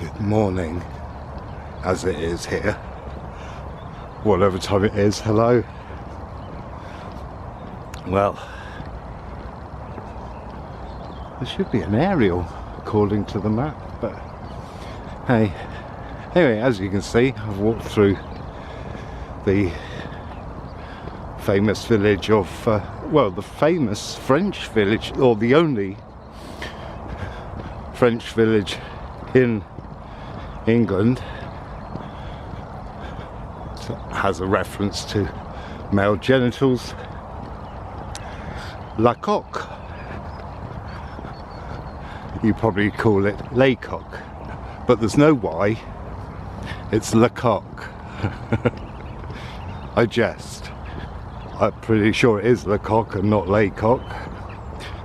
Good morning, as it is here. Whatever time it is, hello. Well, there should be an aerial according to the map, but hey. Anyway, as you can see, I've walked through the famous village of, well, the famous French village, or the only French village in England. So it has a reference to male genitals. La coque. You probably call it les coq, but there's no Y. It's la coque. I jest. I'm pretty sure it is la coque and not les coq.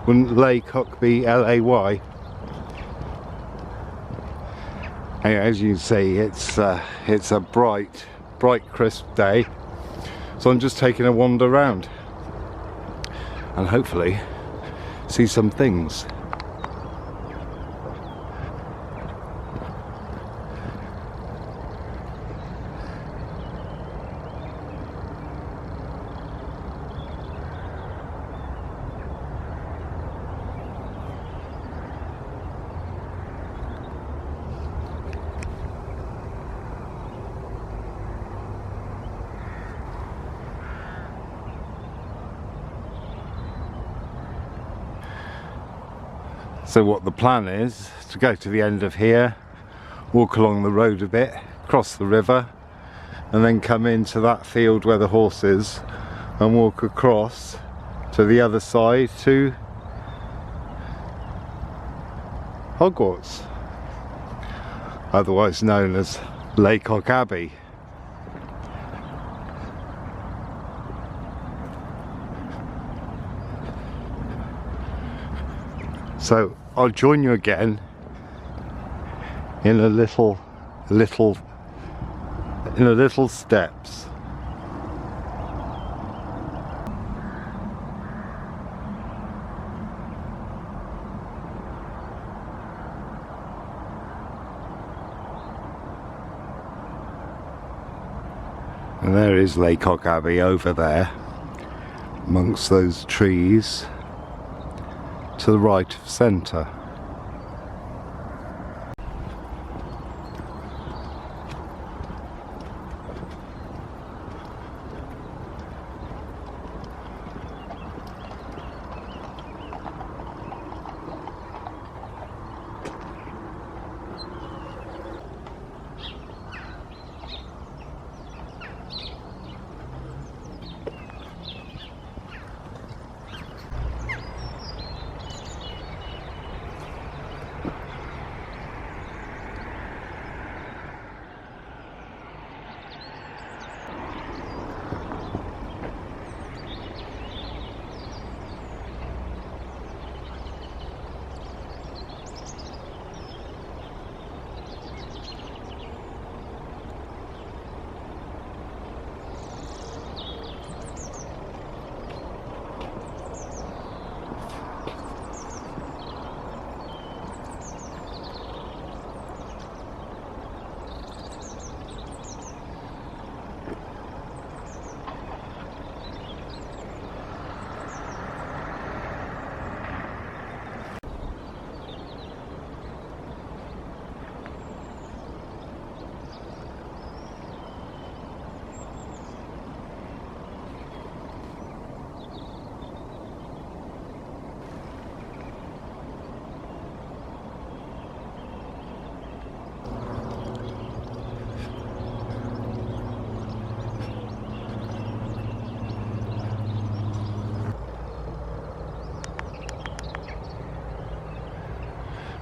Wouldn't les coq be L-A-Y? Anyway, as you can see, it's a bright, crisp day. So I'm just taking a wander around and hopefully see some things. So what the plan is to go to the end of here, walk along the road a bit, cross the river, and then come into that field where the horse is and walk across to the other side to Hogwarts, otherwise known as Laycock Abbey. So I'll join you again in a little steps. And there is Laycock Abbey over there, amongst those trees, to the right of centre.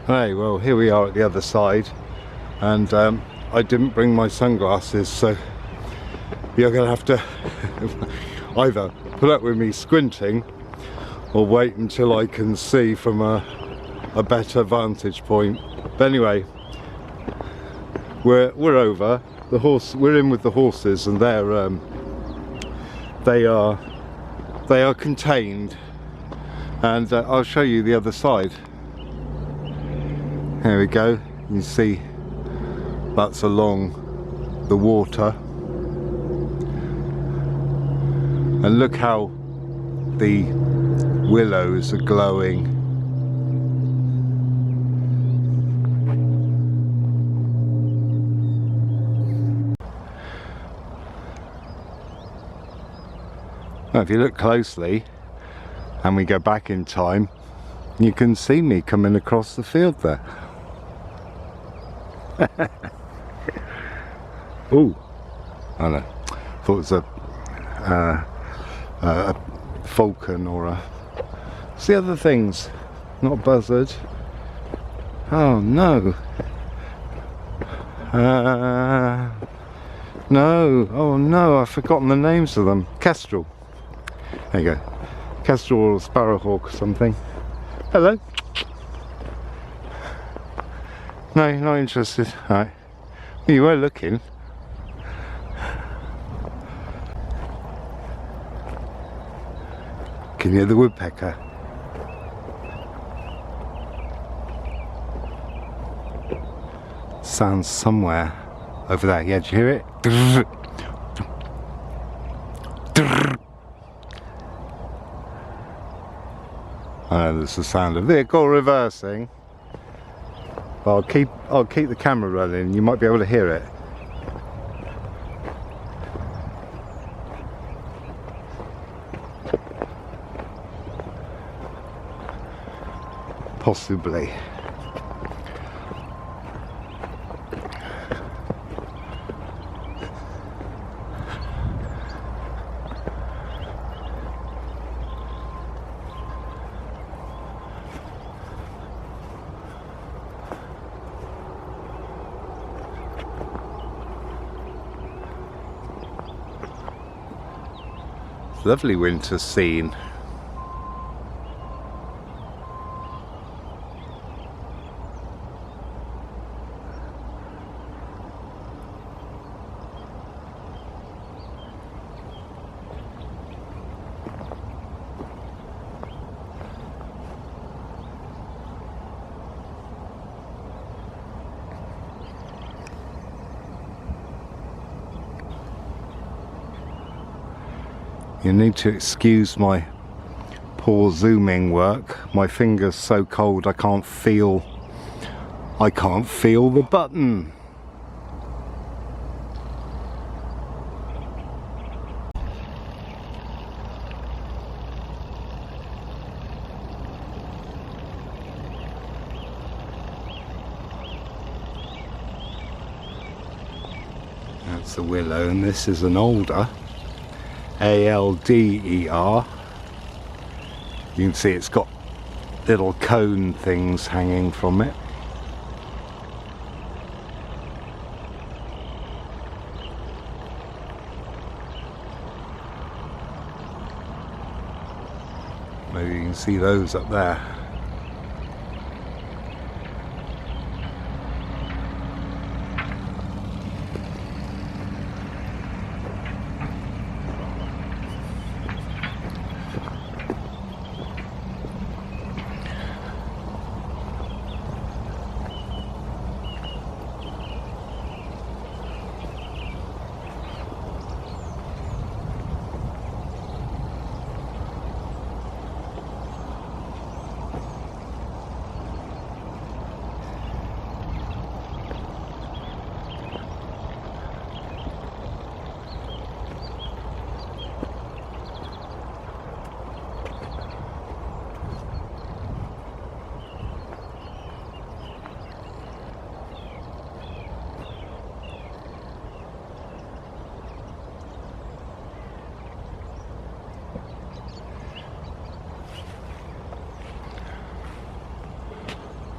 Hey, well, here we are at the other side, and I didn't bring my sunglasses, so you're going to have to either put up with me squinting or wait until I can see from a better vantage point. But anyway, we're over. We're in with the horses, and they are contained, and I'll show you the other side. There we go. You can see butts along the water. And look how the willows are glowing. Now, if you look closely and we go back in time, you can see me coming across the field there. Ooh, I know. Thought it was a falcon or a... What's the other things? Not a buzzard. Oh no. No. Oh no, I've forgotten the names of them. Kestrel. There you go. Kestrel or sparrowhawk or something. Hello. No, you're not interested. Alright. Well, you were looking. Can you hear the woodpecker? Sounds somewhere over there. Yeah, did you hear it? I know there's the sound of vehicle reversing. But I'll keep the camera running. You might be able to hear it. Possibly. Lovely winter scene. You need to excuse my poor zooming work. My finger's so cold I can't feel the button. That's the willow, and this is an alder. ALDER. You can see it's got little cone things hanging from it. Maybe you can see those up there.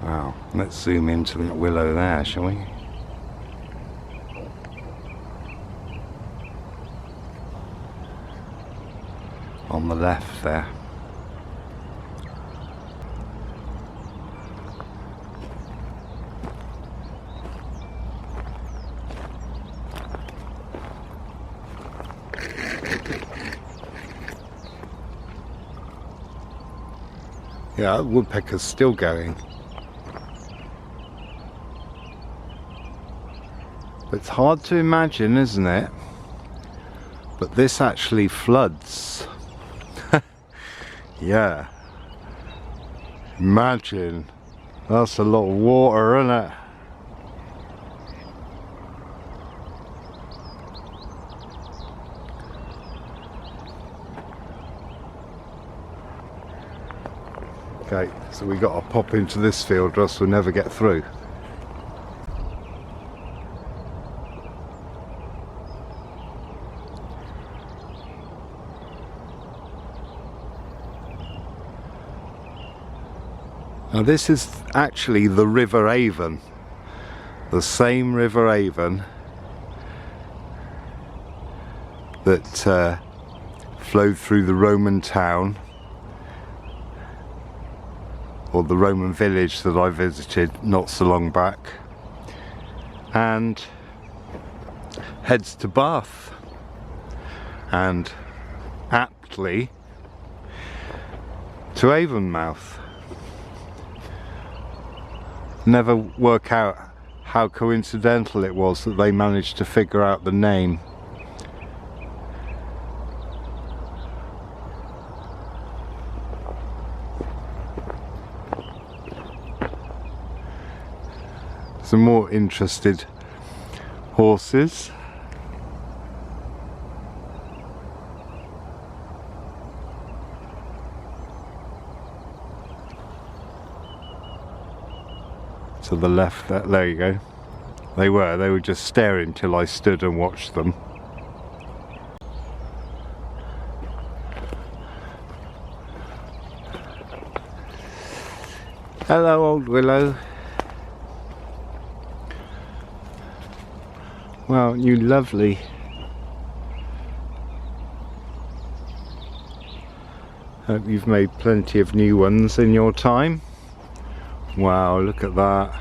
Wow, let's zoom into that willow there, shall we? On the left there. Yeah, the woodpecker's still going. It's hard to imagine, isn't it? But this actually floods. Yeah. Imagine. That's a lot of water, isn't it? Okay, so we got to pop into this field or else we'll never get through. Now this is actually the River Avon, the same River Avon that flowed through the Roman town, or the Roman village that I visited not so long back, and heads to Bath, and aptly to Avonmouth. Never work out how coincidental it was that they managed to figure out the name. Some more interested horses. To the left, there you go. They were just staring till I stood and watched them. Hello, old willow. Well, you lovely. Hope you've made plenty of new ones in your time. Wow, look at that.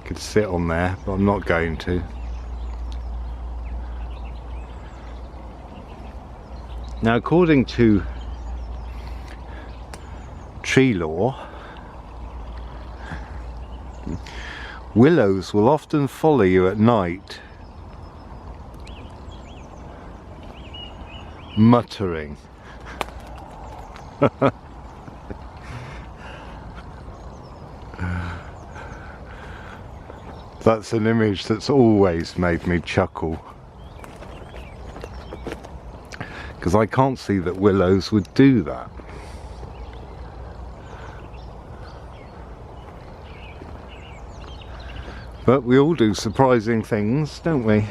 Could sit on there, but I'm not going to. Now, according to tree law, willows will often follow you at night, muttering. That's an image that's always made me chuckle, because I can't see that willows would do that. But we all do surprising things, don't we?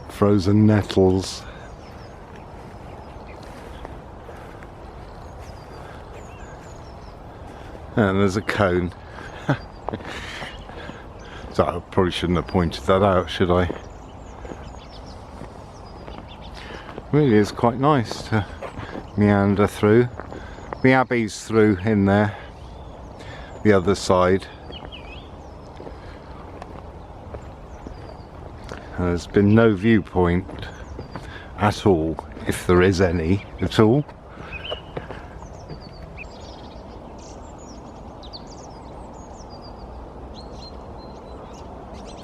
Frozen nettles. And there's a cone. So I probably shouldn't have pointed that out, should I? Really is quite nice to meander through. The abbey's through in there, the other side. And there's been no viewpoint at all, if there is any at all.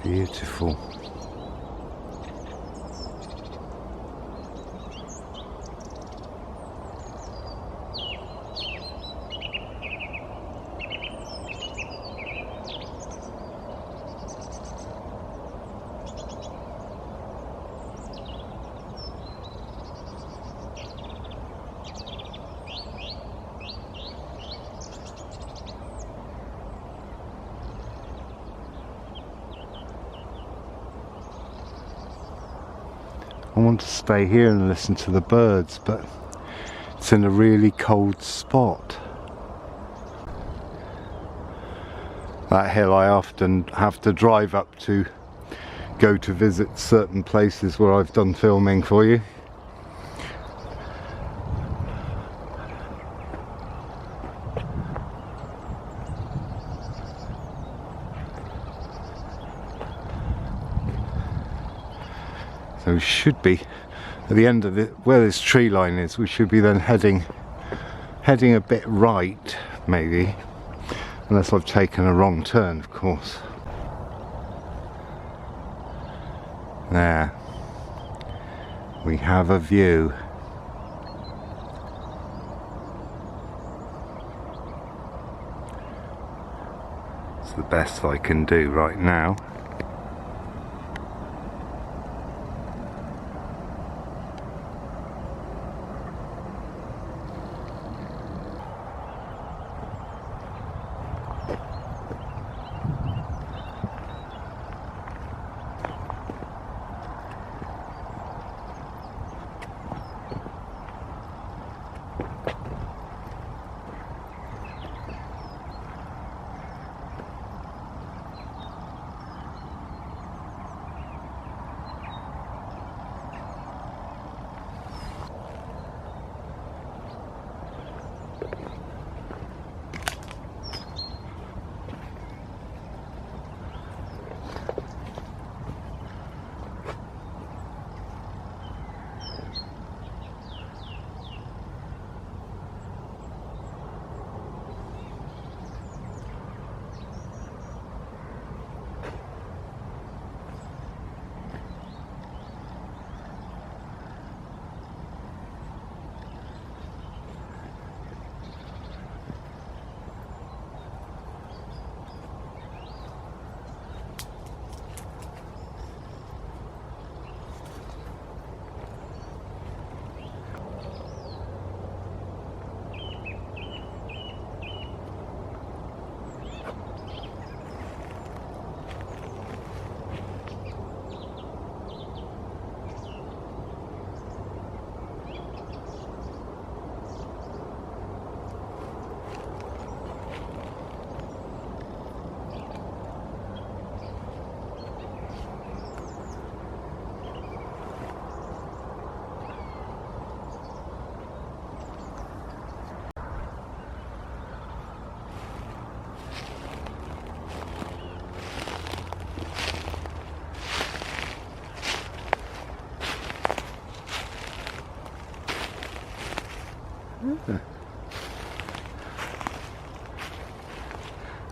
Beautiful. I want to stay here and listen to the birds, but it's in a really cold spot. That hill I often have to drive up to go to visit certain places where I've done filming for you. So we should be at the end of it, where this tree line is, we should be then heading a bit right, maybe, unless I've taken a wrong turn, of course. There, we have a view. It's the best I can do right now.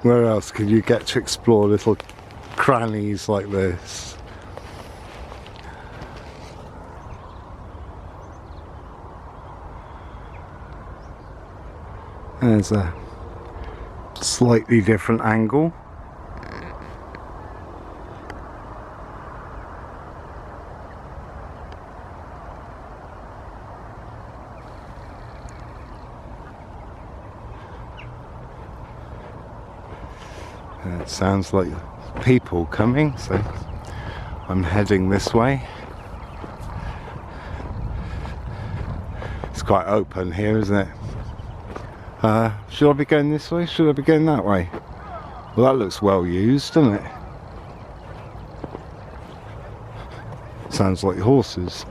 Where else can you get to explore little crannies like this? There's a slightly different angle. It sounds like people coming, so I'm heading this way. It's quite open here, isn't it? Should I be going this way? Should I be going that way? Well, that looks well used, doesn't it? Sounds like horses.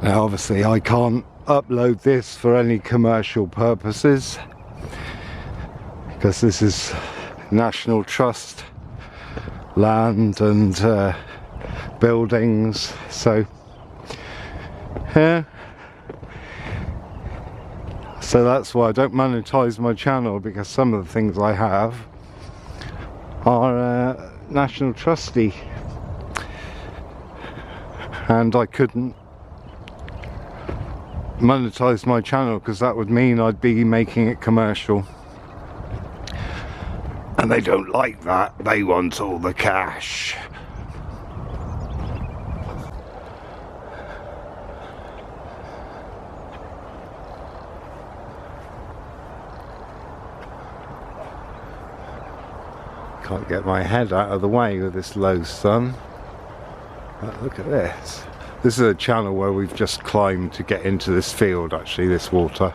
Now obviously I can't upload this for any commercial purposes because this is National Trust land and buildings, so yeah. So that's why I don't monetize my channel, because some of the things I have are National Trusty, and I couldn't monetize my channel because that would mean I'd be making it commercial, and they don't like that. They want all the cash. Can't get my head out of the way with this low sun. But look at this. This is a channel where we've just climbed to get into this field. Actually, this water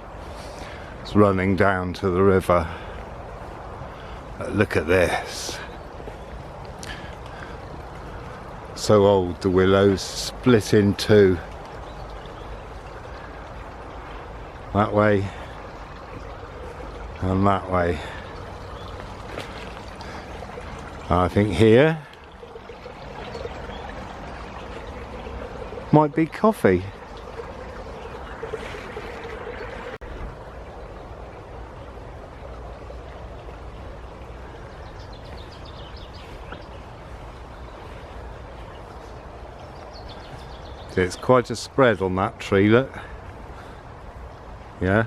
is running down to the river. But look at this. So old, the willows split in two. That way and that way. I think here might be coffee. It's quite a spread on that tree, look. Yeah,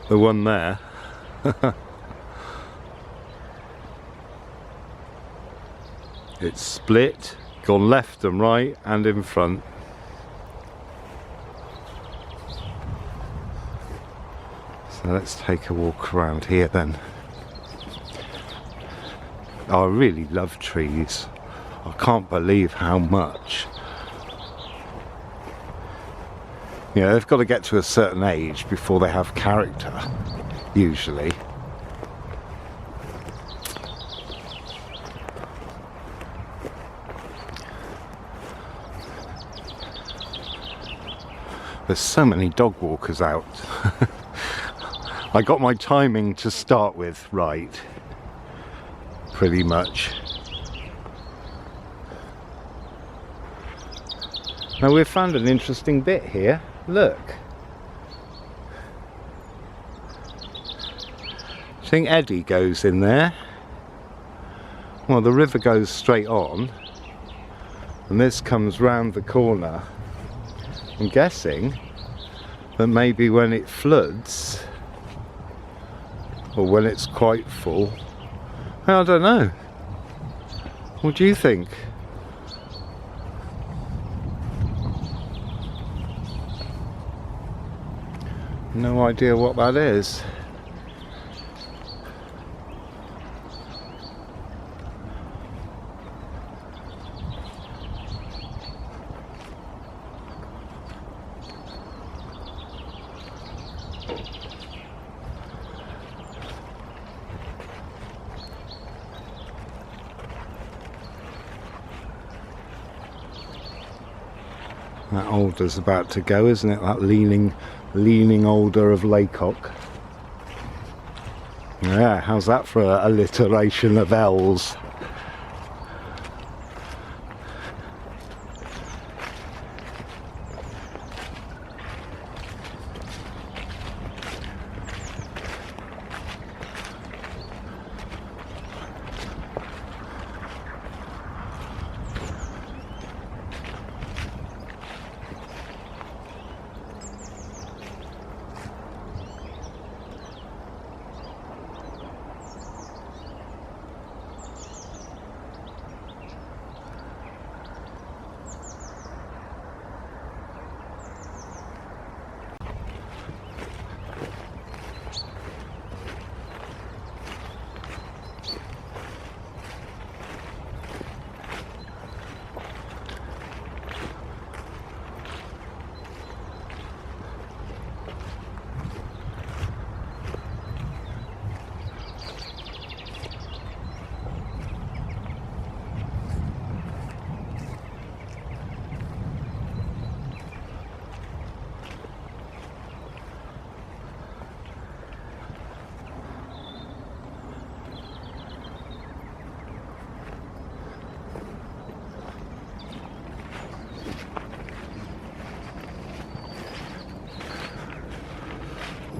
the one there. It's split, gone left and right and in front. So let's take a walk around here then. Oh, I really love trees. I can't believe how much. You know, they've got to get to a certain age before they have character, usually. There's so many dog walkers out. I got my timing to start with right, pretty much. Now we've found an interesting bit here. Look. I think Eddie goes in there. Well, the river goes straight on, and this comes round the corner. I'm guessing that maybe when it floods, or when it's quite full, I don't know. What do you think? No idea what that is. That alder's about to go, isn't it? That leaning alder of Laycock. Yeah, how's that for a alliteration of L's?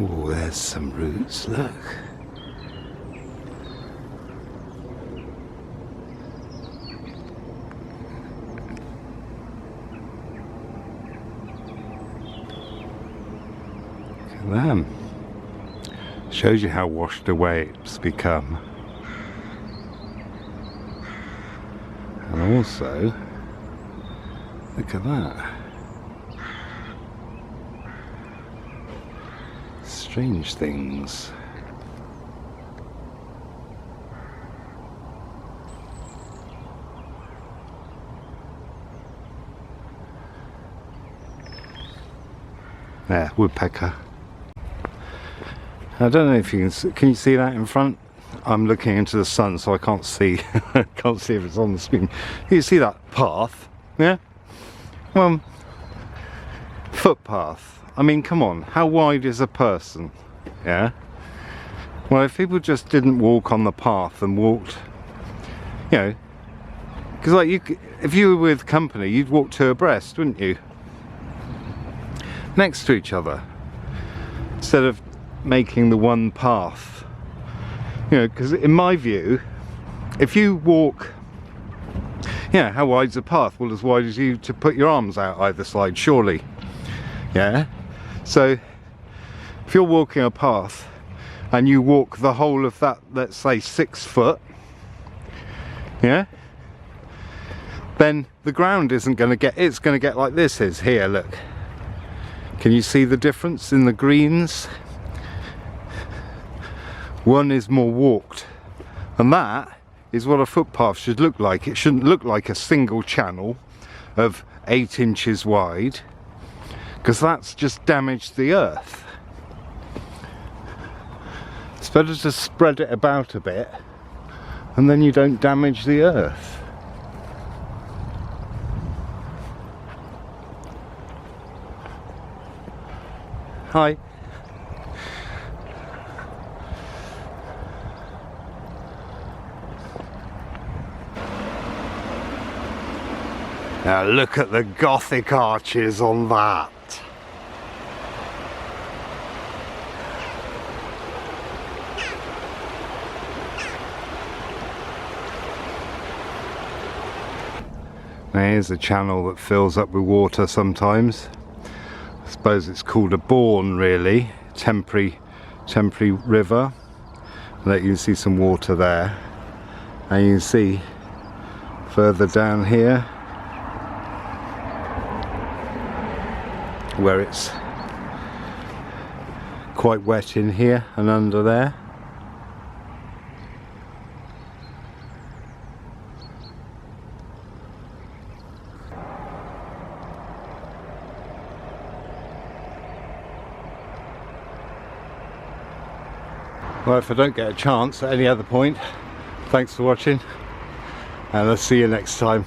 Oh, there's some roots, look. Look at them. Shows you how washed away it's become. And also, look at that. Strange things. There, woodpecker. I don't know if you can you see that in front? I'm looking into the sun, so I can't see. Can't see if it's on the screen. You see that path? Yeah. Well, footpath. I mean, come on, how wide is a person? Yeah? Well, if people just didn't walk on the path and walked You know, because like if you were with company, you'd walk two abreast, wouldn't you? Next to each other, instead of making the one path. You know, because in my view, if you walk, yeah, how wide's the path? Well, as wide as you to put your arms out either side, surely. Yeah. So if you're walking a path and you walk the whole of that, let's say 6 foot, yeah, then the ground isn't going to get, it's going to get like this is here, look. Can you see the difference in the greens? One is more walked, and that is what a footpath should look like. It shouldn't look like a single channel of 8 inches wide, because that's just damaged the earth. It's better to spread it about a bit, and then you don't damage the earth. Hi. Now look at the Gothic arches on that. Now here's a channel that fills up with water sometimes. I suppose it's called a bourne, really. Temporary river. Let you see some water there. And you can see further down here where it's quite wet in here and under there. Well, if I don't get a chance at any other point, thanks for watching, and I'll see you next time.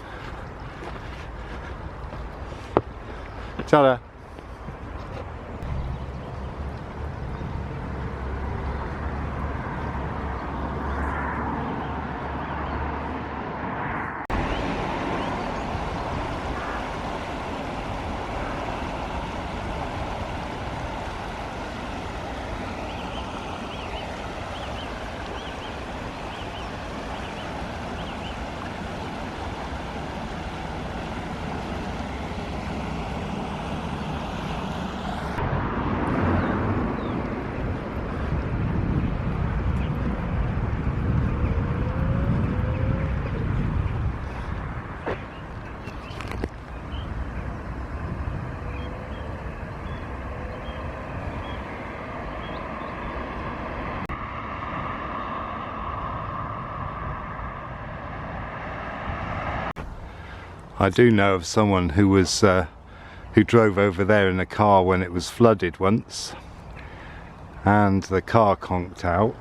Ta-da! I do know of someone who was who drove over there in a car when it was flooded once, and the car conked out.